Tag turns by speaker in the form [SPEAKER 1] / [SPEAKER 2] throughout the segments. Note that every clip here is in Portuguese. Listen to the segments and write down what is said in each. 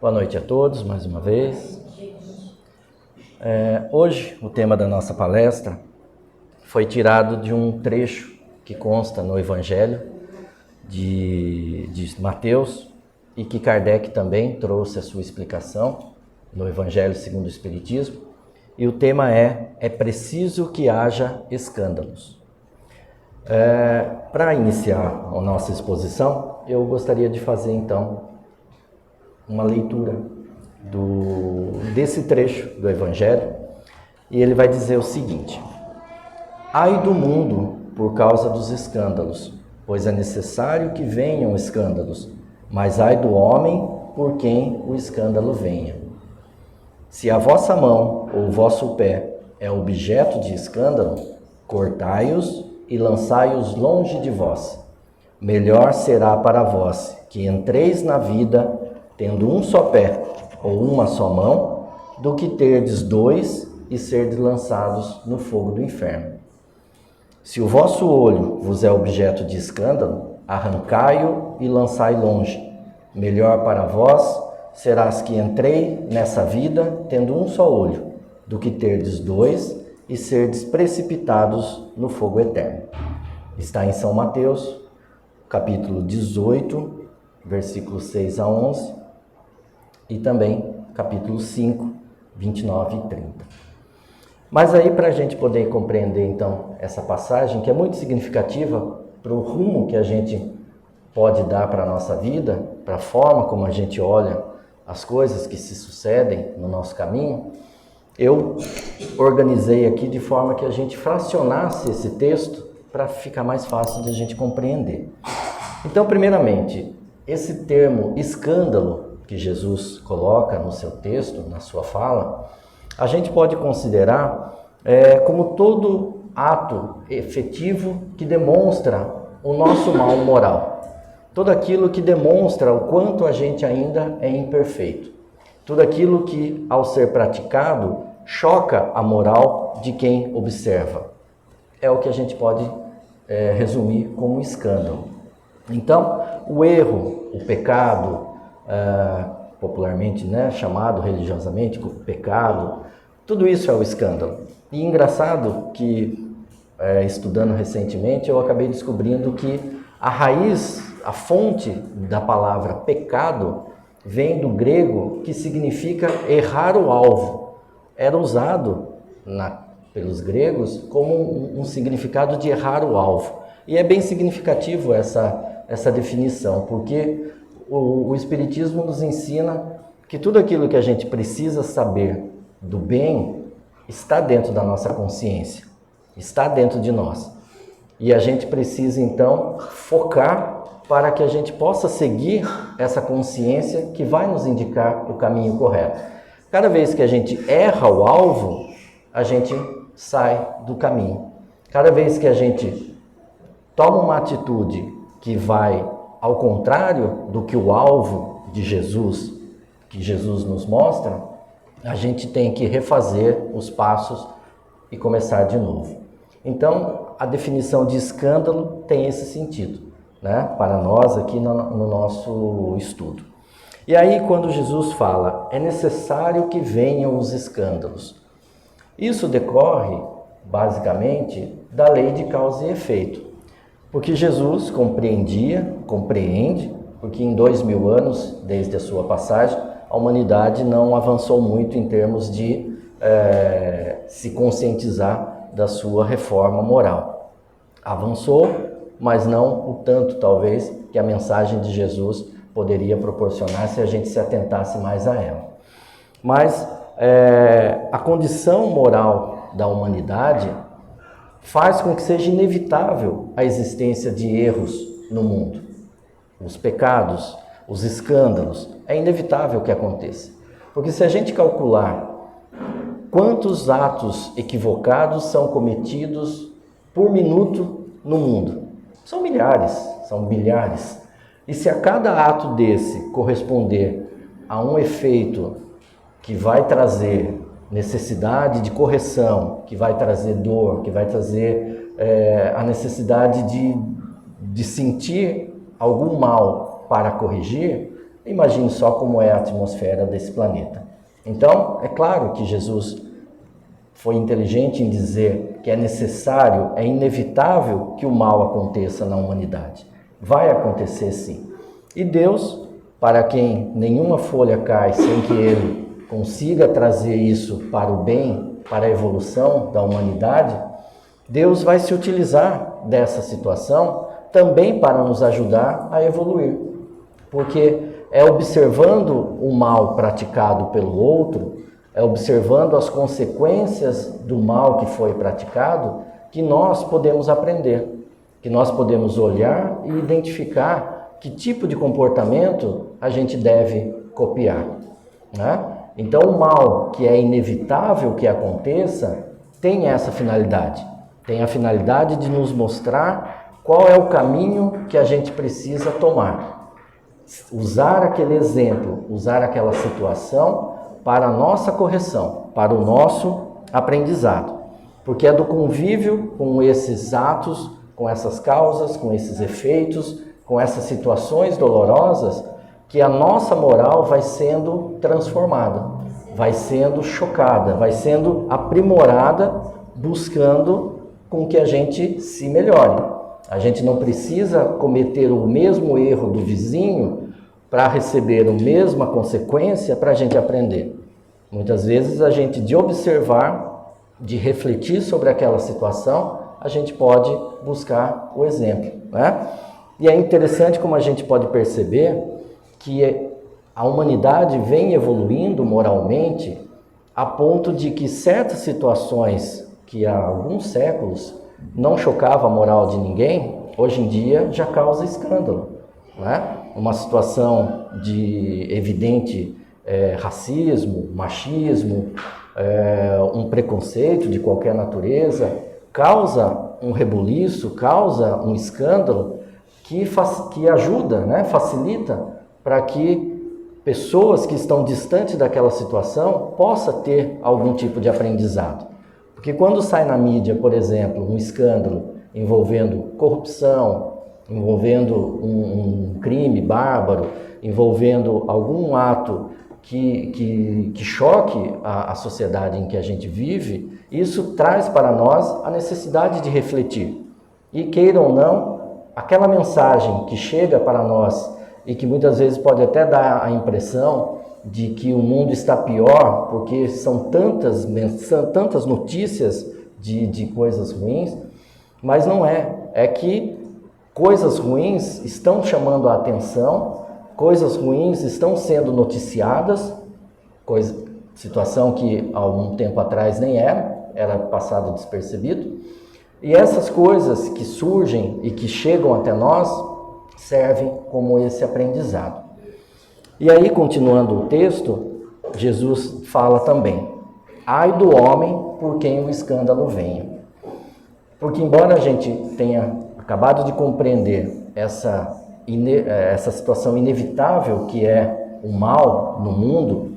[SPEAKER 1] Boa noite a todos, mais uma vez. Hoje, o tema da nossa palestra foi tirado de um trecho que consta no Evangelho de Mateus e que Kardec também trouxe a sua explicação no Evangelho segundo o Espiritismo. E o tema é preciso que haja escândalos. Para iniciar a nossa exposição, eu gostaria de fazer então uma leitura desse trecho do Evangelho, e ele vai dizer o seguinte: ai do mundo por causa dos escândalos, pois é necessário que venham escândalos, mas ai do homem por quem o escândalo venha. Se a vossa mão ou o vosso pé é objeto de escândalo, cortai-os e lançai-os longe de vós. Melhor será para vós que entreis na vida tendo um só pé ou uma só mão, do que terdes dois e serdes lançados no fogo do inferno. Se o vosso olho vos é objeto de escândalo, arrancai-o e lançai longe. Melhor para vós serás que entrei nessa vida tendo um só olho, do que terdes dois e serdes precipitados no fogo eterno. Está em São Mateus, capítulo 18, versículos 6 a 11, e também capítulo 5, 29 e 30. Mas aí, para a gente poder compreender então essa passagem, que é muito significativa para o rumo que a gente pode dar para a nossa vida, para a forma como a gente olha as coisas que se sucedem no nosso caminho, eu organizei aqui de forma que a gente fracionasse esse texto para ficar mais fácil de a gente compreender. Então, primeiramente, esse termo escândalo que Jesus coloca no seu texto, na sua fala, a gente pode considerar como todo ato efetivo que demonstra o nosso mal moral. Tudo aquilo que demonstra o quanto a gente ainda é imperfeito. Tudo aquilo que, ao ser praticado, choca a moral de quem observa. É o que a gente pode resumir como escândalo. Então, o erro, o pecado, popularmente chamado religiosamente pecado, tudo isso é o escândalo. E engraçado que, estudando recentemente, eu acabei descobrindo que a raiz, a fonte da palavra pecado vem do grego, que significa errar o alvo. Era usado pelos gregos como um significado de errar o alvo. E é bem significativo essa definição, porque o Espiritismo nos ensina que tudo aquilo que a gente precisa saber do bem está dentro da nossa consciência, está dentro de nós. E a gente precisa, então, focar para que a gente possa seguir essa consciência que vai nos indicar o caminho correto. Cada vez que a gente erra o alvo, a gente sai do caminho. Cada vez que a gente toma uma atitude que vai ao contrário do que o alvo de Jesus, que Jesus nos mostra, a gente tem que refazer os passos e começar de novo. Então, a definição de escândalo tem esse sentido, para nós aqui no nosso estudo. E aí, quando Jesus fala, é necessário que venham os escândalos. Isso decorre, basicamente, da lei de causa e efeito. Porque Jesus compreende, porque em 2000 anos, desde a sua passagem, a humanidade não avançou muito em termos de se conscientizar da sua reforma moral. Avançou, mas não o tanto, talvez, que a mensagem de Jesus poderia proporcionar se a gente se atentasse mais a ela. Mas a condição moral da humanidade faz com que seja inevitável a existência de erros no mundo. Os pecados, os escândalos, é inevitável que aconteça. Porque se a gente calcular quantos atos equivocados são cometidos por minuto no mundo, são milhares, são bilhares. E se a cada ato desse corresponder a um efeito que vai trazer necessidade de correção, que vai trazer dor, que vai trazer a necessidade de sentir algum mal para corrigir, Imagine só como é a atmosfera desse planeta. Então, é claro que Jesus foi inteligente em dizer que é necessário, é inevitável que o mal aconteça na humanidade. Vai acontecer sim. E Deus, para quem nenhuma folha cai sem que Ele consiga trazer isso para o bem, para a evolução da humanidade, Deus vai se utilizar dessa situação também para nos ajudar a evoluir. Porque é observando o mal praticado pelo outro, é observando as consequências do mal que foi praticado, que nós podemos aprender, que nós podemos olhar e identificar que tipo de comportamento a gente deve copiar, né? Então, o mal que é inevitável que aconteça tem essa finalidade. Tem a finalidade de nos mostrar qual é o caminho que a gente precisa tomar. Usar aquele exemplo, usar aquela situação para a nossa correção, para o nosso aprendizado. Porque é do convívio com esses atos, com essas causas, com esses efeitos, com essas situações dolorosas, que a nossa moral vai sendo transformada, vai sendo chocada, vai sendo aprimorada, buscando com que a gente se melhore. A gente não precisa cometer o mesmo erro do vizinho para receber a mesma consequência para a gente aprender. Muitas vezes a gente, de observar, de refletir sobre aquela situação, a gente pode buscar o exemplo, né? E é interessante como a gente pode perceber que a humanidade vem evoluindo moralmente a ponto de que certas situações que há alguns séculos não chocava a moral de ninguém, hoje em dia já causa escândalo, né? Uma situação de evidente racismo, machismo, um preconceito de qualquer natureza, causa um rebuliço, causa um escândalo que ajuda, né? Facilita para que pessoas que estão distantes daquela situação possam ter algum tipo de aprendizado. Porque quando sai na mídia, por exemplo, um escândalo envolvendo corrupção, envolvendo um crime bárbaro, envolvendo algum ato que choque a sociedade em que a gente vive, isso traz para nós a necessidade de refletir. E queira ou não, aquela mensagem que chega para nós e que muitas vezes pode até dar a impressão de que o mundo está pior, porque são tantas notícias de coisas ruins, mas não é. É que coisas ruins estão chamando a atenção, coisas ruins estão sendo noticiadas, situação que há algum tempo atrás nem era passado despercebido. E essas coisas que surgem e que chegam até nós servem como esse aprendizado. E aí, continuando o texto, Jesus fala também: ai do homem por quem o escândalo venha. Porque embora a gente tenha acabado de compreender essa situação inevitável que é o mal no mundo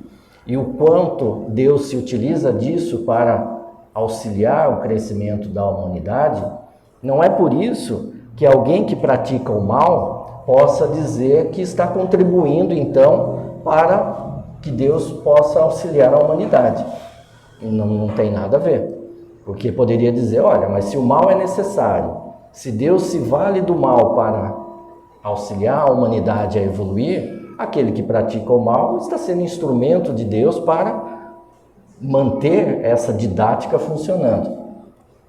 [SPEAKER 1] e o quanto Deus se utiliza disso para auxiliar o crescimento da humanidade, não é por isso que alguém que pratica o mal possa dizer que está contribuindo, então, para que Deus possa auxiliar a humanidade. Não tem nada a ver. Porque poderia dizer, olha, mas se o mal é necessário, se Deus se vale do mal para auxiliar a humanidade a evoluir, aquele que pratica o mal está sendo instrumento de Deus para manter essa didática funcionando.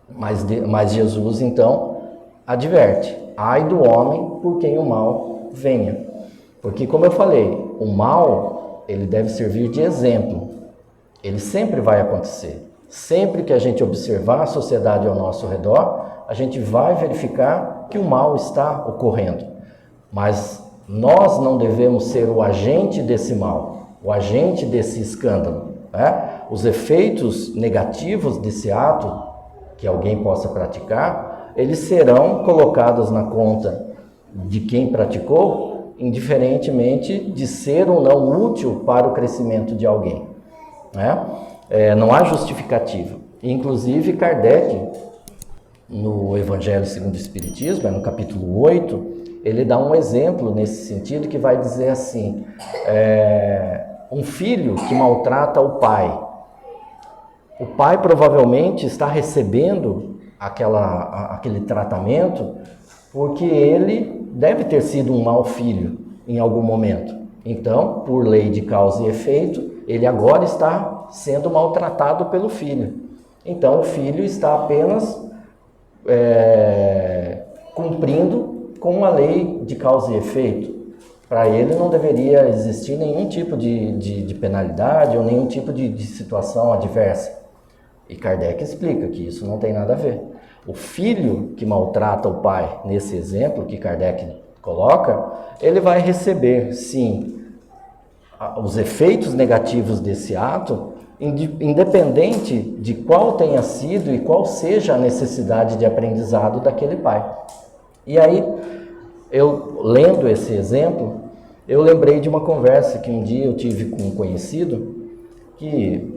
[SPEAKER 1] Mas Jesus, então, adverte: ai do homem por quem o mal venha. Porque, como eu falei, o mal, ele deve servir de exemplo. Ele sempre vai acontecer. Sempre que a gente observar a sociedade ao nosso redor, a gente vai verificar que o mal está ocorrendo. Mas nós não devemos ser o agente desse mal, o agente desse escândalo, né? Os efeitos negativos desse ato que alguém possa praticar, eles serão colocados na conta de quem praticou, indiferentemente de ser ou não útil para o crescimento de alguém, né? Não há justificativa. Inclusive, Kardec, no Evangelho segundo o Espiritismo, no capítulo 8, ele dá um exemplo nesse sentido que vai dizer assim, um filho que maltrata o pai provavelmente está recebendo aquele tratamento porque ele deve ter sido um mau filho em algum momento. Então, por lei de causa e efeito, ele agora está sendo maltratado pelo filho. Então, o filho está apenas cumprindo com a lei de causa e efeito. Para ele não deveria existir nenhum tipo de penalidade ou nenhum tipo de situação adversa. E Kardec explica que isso não tem nada a ver. O filho que maltrata o pai, nesse exemplo que Kardec coloca, ele vai receber, sim, os efeitos negativos desse ato, independente de qual tenha sido e qual seja a necessidade de aprendizado daquele pai. E aí, eu lendo esse exemplo, eu lembrei de uma conversa que um dia eu tive com um conhecido que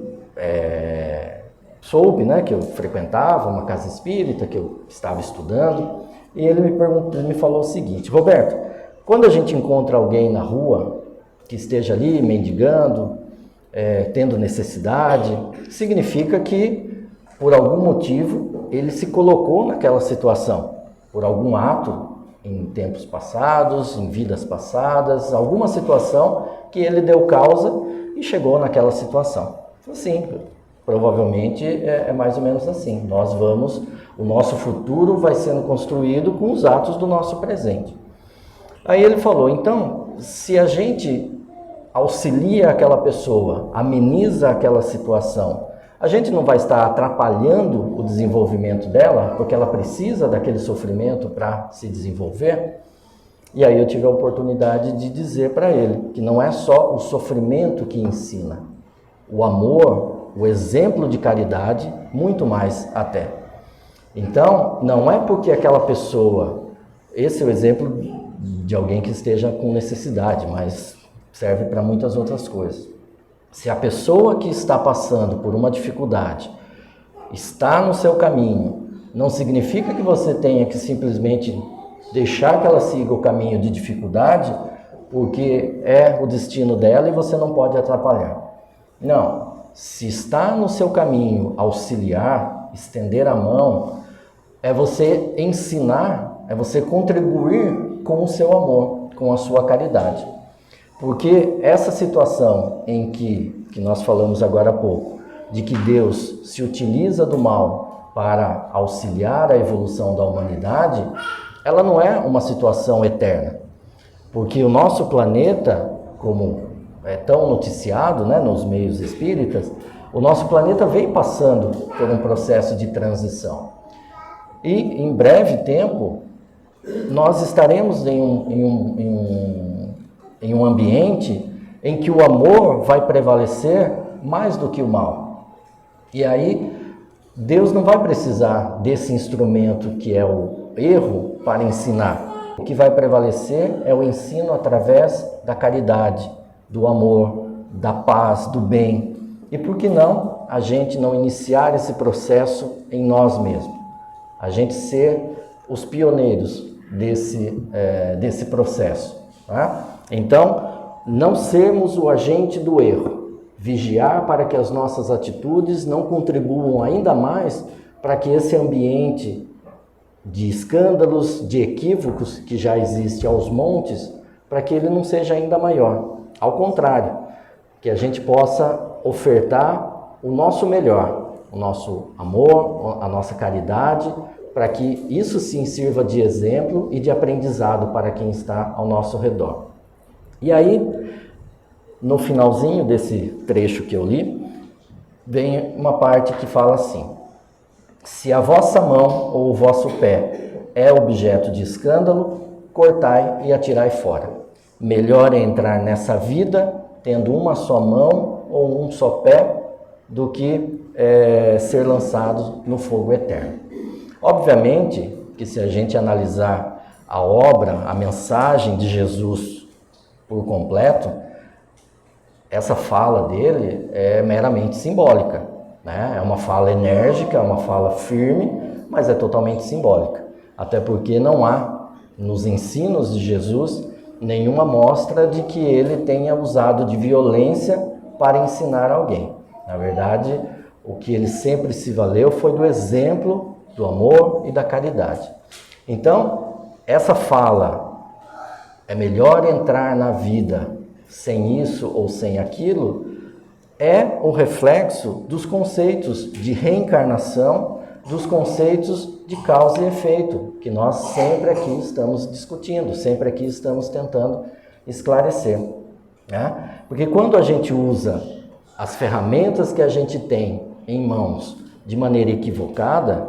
[SPEAKER 1] soube, né, que eu frequentava uma casa espírita, que eu estava estudando, e ele me falou o seguinte: Roberto, quando a gente encontra alguém na rua que esteja ali mendigando, tendo necessidade, significa que, por algum motivo, ele se colocou naquela situação, por algum ato em tempos passados, em vidas passadas, alguma situação que ele deu causa e chegou naquela situação. Sim, provavelmente é mais ou menos assim. O nosso futuro vai sendo construído com os atos do nosso presente. Aí ele falou, então, se a gente auxilia aquela pessoa, ameniza aquela situação, a gente não vai estar atrapalhando o desenvolvimento dela, porque ela precisa daquele sofrimento para se desenvolver? E aí eu tive a oportunidade de dizer para ele que não é só o sofrimento que ensina, o amor, o exemplo de caridade, muito mais até. Então, não é porque aquela pessoa, esse é o exemplo de alguém que esteja com necessidade, mas serve para muitas outras coisas. Se a pessoa que está passando por uma dificuldade está no seu caminho, não significa que você tenha que simplesmente deixar que ela siga o caminho de dificuldade, porque é o destino dela e você não pode atrapalhar. Não, se está no seu caminho auxiliar, estender a mão, é você ensinar, é você contribuir com o seu amor, com a sua caridade. Porque essa situação em que nós falamos agora há pouco, de que Deus se utiliza do mal para auxiliar a evolução da humanidade, ela não é uma situação eterna. Porque o nosso planeta, como é tão noticiado, né, nos meios espíritas, o nosso planeta vem passando por um processo de transição. E em breve tempo, nós estaremos em um ambiente em que o amor vai prevalecer mais do que o mal. E aí, Deus não vai precisar desse instrumento que é o erro para ensinar. O que vai prevalecer é o ensino através da caridade, do amor, da paz, do bem. E por que não a gente não iniciar esse processo em nós mesmos? A gente ser os pioneiros desse processo. Tá? Então, não sermos o agente do erro, vigiar para que as nossas atitudes não contribuam ainda mais para que esse ambiente de escândalos, de equívocos que já existe aos montes, para que ele não seja ainda maior. Ao contrário, que a gente possa ofertar o nosso melhor, o nosso amor, a nossa caridade, para que isso sim sirva de exemplo e de aprendizado para quem está ao nosso redor. E aí, no finalzinho desse trecho que eu li, vem uma parte que fala assim: se a vossa mão ou o vosso pé é objeto de escândalo, cortai e atirai fora. Melhor é entrar nessa vida tendo uma só mão ou um só pé do que ser lançado no fogo eterno. Obviamente que se a gente analisar a obra, a mensagem de Jesus por completo, essa fala dele é meramente simbólica, né? É uma fala enérgica, é uma fala firme, mas é totalmente simbólica. Até porque não há nos ensinos de Jesus, nenhuma mostra de que ele tenha usado de violência para ensinar alguém. Na verdade, o que ele sempre se valeu foi do exemplo, do amor e da caridade. Então, essa fala, é melhor entrar na vida sem isso ou sem aquilo, é o reflexo dos conceitos de reencarnação, dos conceitos de causa e efeito, que nós sempre aqui estamos discutindo, sempre aqui estamos tentando esclarecer. Né? Porque quando a gente usa as ferramentas que a gente tem em mãos de maneira equivocada,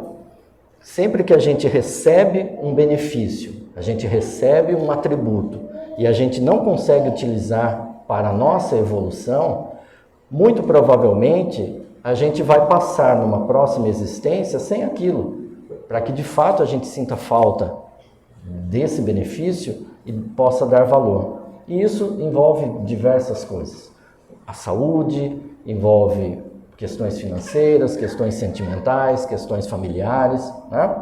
[SPEAKER 1] sempre que a gente recebe um benefício, a gente recebe um atributo e a gente não consegue utilizar para a nossa evolução, muito provavelmente a gente vai passar numa próxima existência sem aquilo, para que de fato a gente sinta falta desse benefício e possa dar valor. E isso envolve diversas coisas. A saúde, envolve questões financeiras, questões sentimentais, questões familiares, né?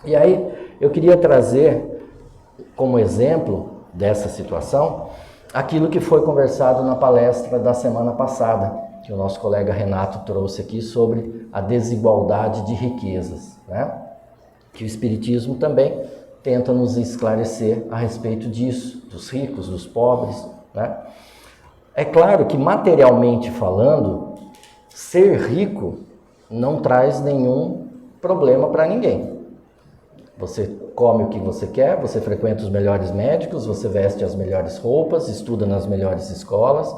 [SPEAKER 1] E aí eu queria trazer como exemplo dessa situação aquilo que foi conversado na palestra da semana passada, que o nosso colega Renato trouxe aqui sobre a desigualdade de riquezas, né? Que o Espiritismo também tenta nos esclarecer a respeito disso, dos ricos, dos pobres, né? É claro que materialmente falando, ser rico não traz nenhum problema para ninguém. Você come o que você quer, você frequenta os melhores médicos, você veste as melhores roupas, estuda nas melhores escolas.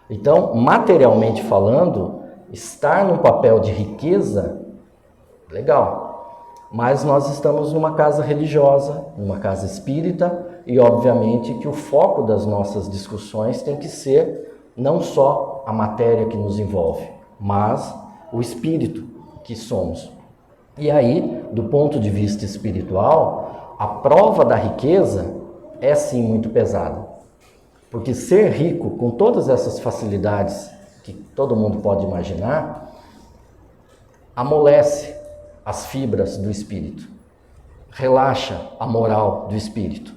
[SPEAKER 1] Então, materialmente falando, estar num papel de riqueza, legal. Mas nós estamos numa casa religiosa, numa casa espírita, e obviamente que o foco das nossas discussões tem que ser não só a matéria que nos envolve, mas o espírito que somos. E aí, do ponto de vista espiritual, a prova da riqueza é sim muito pesada. Porque ser rico com todas essas facilidades que todo mundo pode imaginar, amolece as fibras do espírito, relaxa a moral do espírito.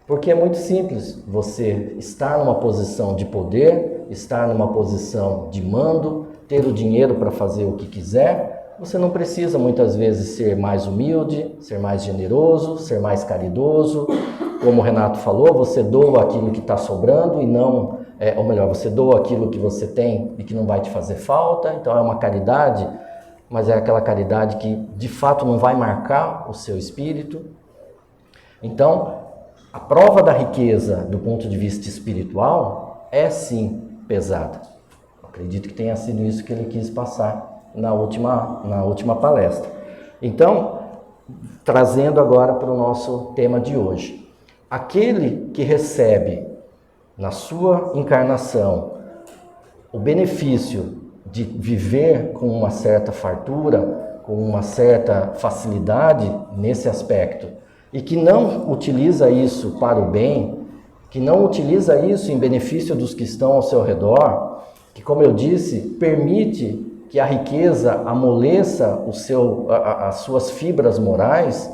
[SPEAKER 1] Porque é muito simples você estar numa posição de poder, estar numa posição de mando, ter o dinheiro para fazer o que quiser. Você não precisa muitas vezes ser mais humilde, ser mais generoso, ser mais caridoso. Como o Renato falou, você doa aquilo que está sobrando e não, ou melhor, você doa aquilo que você tem e que não vai te fazer falta. Então é uma caridade, mas é aquela caridade que de fato não vai marcar o seu espírito. Então, a prova da riqueza do ponto de vista espiritual é sim pesada. Acredito que tenha sido isso que ele quis passar na última palestra. Então, trazendo agora para o nosso tema de hoje. Aquele que recebe na sua encarnação o benefício de viver com uma certa fartura, com uma certa facilidade nesse aspecto, e que não utiliza isso para o bem, que não utiliza isso em benefício dos que estão ao seu redor, que, como eu disse, permite que a riqueza amoleça as suas fibras morais,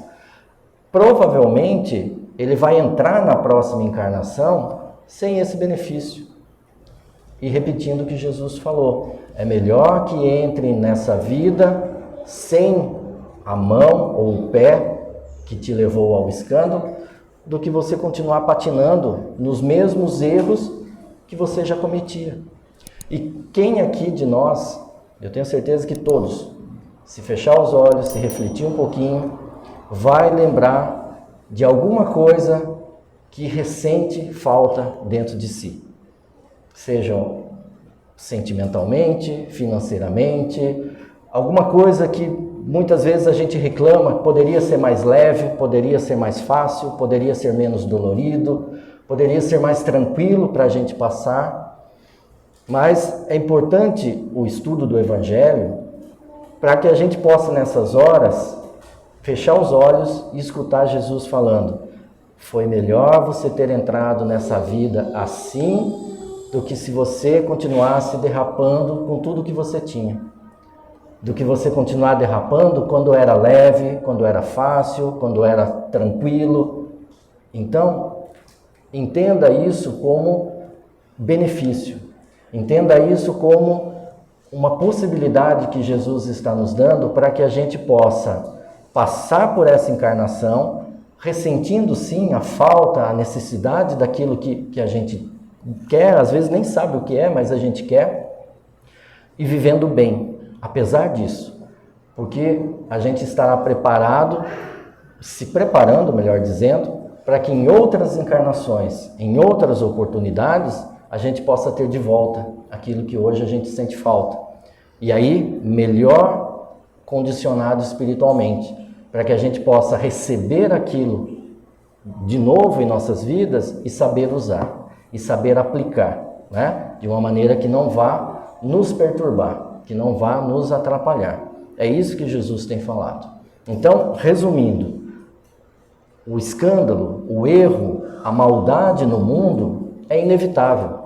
[SPEAKER 1] provavelmente ele vai entrar na próxima encarnação sem esse benefício. E repetindo o que Jesus falou, é melhor que entre nessa vida sem a mão ou o pé que te levou ao escândalo, do que você continuar patinando nos mesmos erros que você já cometia. E quem aqui de nós, eu tenho certeza que todos, se fechar os olhos, se refletir um pouquinho, vai lembrar de alguma coisa que ressente falta dentro de si. Sejam sentimentalmente, financeiramente, alguma coisa que muitas vezes a gente reclama, poderia ser mais leve, poderia ser mais fácil, poderia ser menos dolorido, poderia ser mais tranquilo para a gente passar. Mas é importante o estudo do Evangelho para que a gente possa, nessas horas, fechar os olhos e escutar Jesus falando: foi melhor você ter entrado nessa vida assim do que se você continuasse derrapando com tudo que você tinha. Do que você continuar derrapando quando era leve, quando era fácil, quando era tranquilo. Então, entenda isso como benefício. Entenda isso como uma possibilidade que Jesus está nos dando para que a gente possa passar por essa encarnação, ressentindo sim a falta, a necessidade daquilo que a gente quer, às vezes nem sabe o que é, mas a gente quer, e vivendo bem, apesar disso, porque a gente estará preparado, se preparando, melhor dizendo, para que em outras encarnações, em outras oportunidades, a gente possa ter de volta aquilo que hoje a gente sente falta. E aí, melhor condicionado espiritualmente, para que a gente possa receber aquilo de novo em nossas vidas e saber usar, e saber aplicar, né? De uma maneira que não vá nos perturbar, que não vá nos atrapalhar. É isso que Jesus tem falado. Então, resumindo, o escândalo, o erro, a maldade no mundo é inevitável,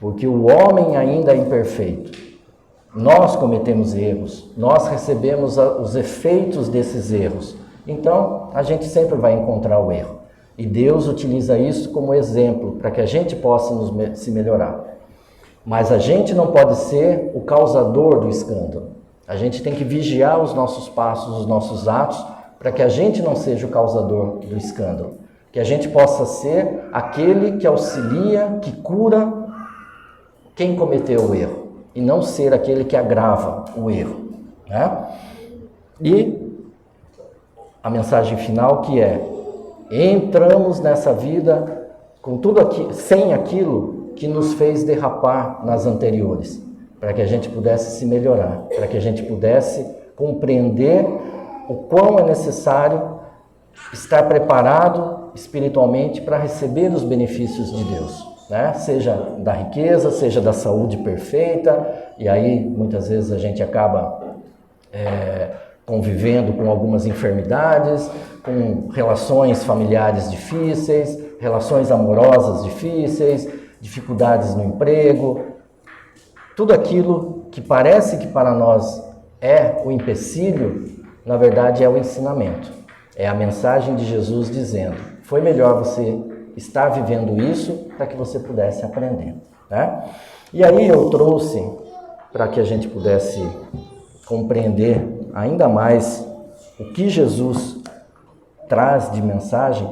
[SPEAKER 1] porque o homem ainda é imperfeito. Nós cometemos erros, nós recebemos os efeitos desses erros. Então, a gente sempre vai encontrar o erro. E Deus utiliza isso como exemplo para que a gente possa se melhorar. Mas a gente não pode ser o causador do escândalo. A gente tem que vigiar os nossos passos, os nossos atos, para que a gente não seja o causador do escândalo. Que a gente possa ser aquele que auxilia, que cura quem cometeu o erro. E não ser aquele que agrava o erro, né? E a mensagem final que é: entramos nessa vida com tudo aqui, sem aquilo que nos fez derrapar nas anteriores, para que a gente pudesse se melhorar, para que a gente pudesse compreender o quão é necessário estar preparado espiritualmente para receber os benefícios de Deus, né? Seja da riqueza, seja da saúde perfeita, e aí muitas vezes a gente acaba convivendo com algumas enfermidades, com relações familiares difíceis, relações amorosas difíceis, dificuldades no emprego, tudo aquilo que parece que para nós é o empecilho, na verdade é o ensinamento, é a mensagem de Jesus dizendo: foi melhor você estar vivendo isso para que você pudesse aprender, né? E aí eu trouxe, para que a gente pudesse compreender ainda mais o que Jesus traz de mensagem,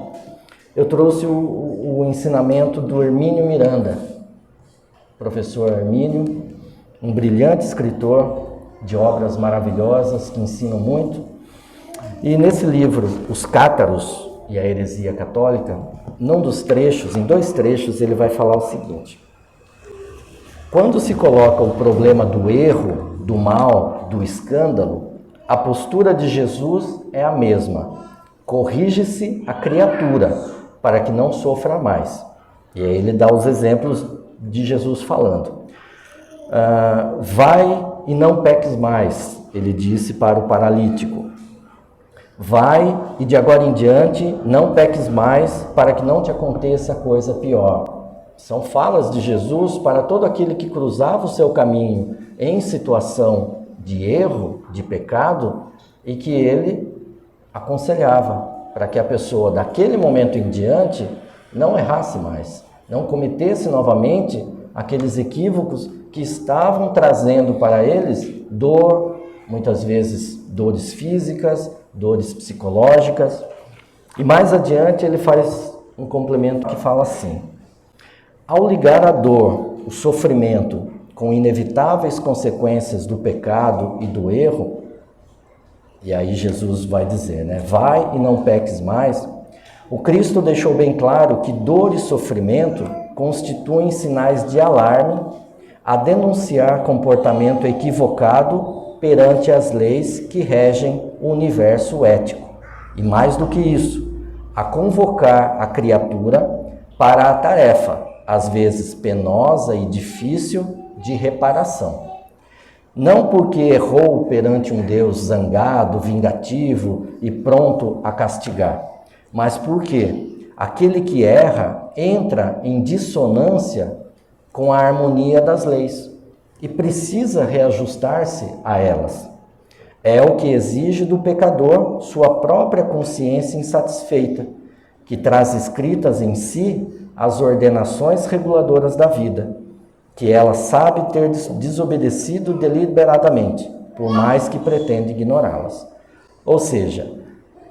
[SPEAKER 1] eu trouxe o ensinamento do Hermínio Miranda, professor Hermínio, um brilhante escritor de obras maravilhosas que ensinam muito. E nesse livro, Os Cátaros e a Heresia Católica, em 2 trechos, ele vai falar o seguinte: quando se coloca o problema do erro, do mal, do escândalo, a postura de Jesus é a mesma. Corrige-se a criatura para que não sofra mais. E aí ele dá os exemplos de Jesus falando. Vai e não peques mais, ele disse para o paralítico. Vai e de agora em diante não peques mais para que não te aconteça coisa pior. São falas de Jesus para todo aquele que cruzava o seu caminho em situação de erro, de pecado, e que ele aconselhava para que a pessoa daquele momento em diante não errasse mais, não cometesse novamente aqueles equívocos que estavam trazendo para eles dor, muitas vezes dores físicas, dores psicológicas. E mais adiante ele faz um complemento que fala assim: ao ligar a dor, o sofrimento, com inevitáveis consequências do pecado e do erro, e aí Jesus vai dizer, né? Vai e não peques mais. O Cristo deixou bem claro que dor e sofrimento constituem sinais de alarme a denunciar comportamento equivocado perante as leis que regem o universo ético. E mais do que isso, a convocar a criatura para a tarefa, às vezes penosa e difícil, de reparação. Não porque errou perante um Deus zangado, vingativo e pronto a castigar, mas porque aquele que erra entra em dissonância com a harmonia das leis e precisa reajustar-se a elas. É o que exige do pecador sua própria consciência insatisfeita que traz escritas em si as ordenações reguladoras da vida, que ela sabe ter desobedecido deliberadamente, por mais que pretenda ignorá-las. Ou seja,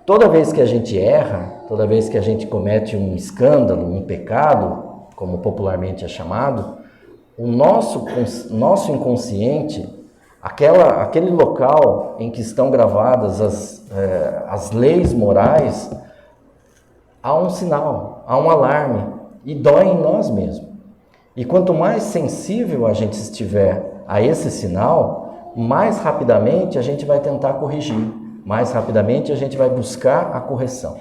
[SPEAKER 1] toda vez que a gente erra, toda vez que a gente comete um escândalo, um pecado, como popularmente é chamado, o nosso inconsciente, aquele local em que estão gravadas as leis morais, há um sinal, há um alarme, e dói em nós mesmos. E quanto mais sensível a gente estiver a esse sinal, mais rapidamente a gente vai tentar corrigir, mais rapidamente a gente vai buscar a correção.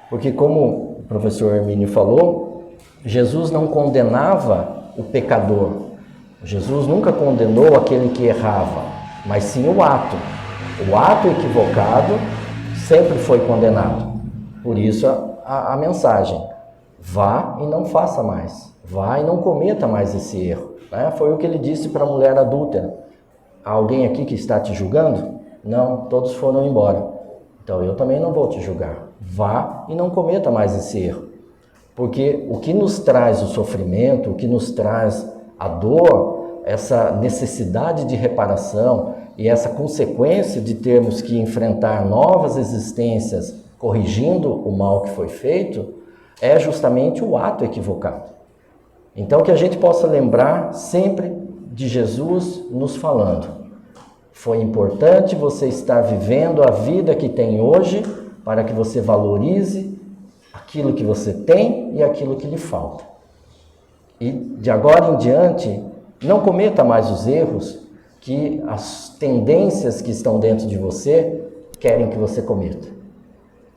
[SPEAKER 1] Porque como o professor Hermínio falou, Jesus não condenava o pecador. Jesus nunca condenou aquele que errava, mas sim o ato. O ato equivocado sempre foi condenado. Por isso a mensagem: vá e não faça mais. Vá e não cometa mais esse erro. Foi o que ele disse para a mulher adúltera. Há alguém aqui que está te julgando? Não, todos foram embora. Então eu também não vou te julgar. Vá e não cometa mais esse erro. Porque o que nos traz o sofrimento, o que nos traz a dor, essa necessidade de reparação e essa consequência de termos que enfrentar novas existências corrigindo o mal que foi feito, é justamente o ato equivocado. Então que a gente possa lembrar sempre de Jesus nos falando: foi importante você estar vivendo a vida que tem hoje para que você valorize aquilo que você tem e aquilo que lhe falta. E de agora em diante, não cometa mais os erros que as tendências que estão dentro de você querem que você cometa.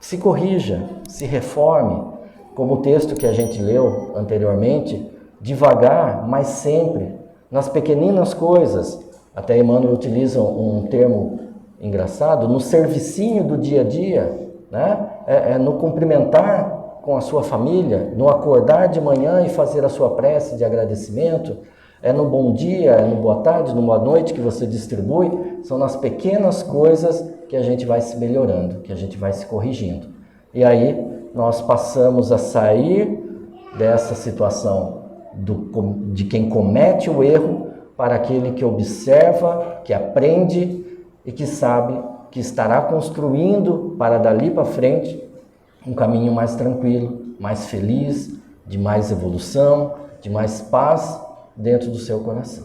[SPEAKER 1] Se corrija, se reforme, como o texto que a gente leu anteriormente, devagar, mas sempre, nas pequeninas coisas. Até Emmanuel utiliza um termo engraçado, no servicinho do dia a dia, né? No cumprimentar com a sua família, no acordar de manhã e fazer a sua prece de agradecimento, é no bom dia, é no boa tarde, no boa noite que você distribui. São nas pequenas coisas que a gente vai se melhorando, que a gente vai se corrigindo. E aí nós passamos a sair dessa situação de quem comete o erro para aquele que observa, que aprende e que sabe que estará construindo para dali para frente um caminho mais tranquilo, mais feliz, de mais evolução, de mais paz dentro do seu coração.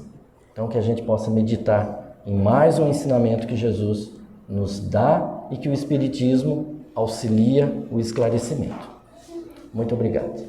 [SPEAKER 1] Então que a gente possa meditar em mais um ensinamento que Jesus nos dá e que o Espiritismo auxilia o esclarecimento. Muito obrigado.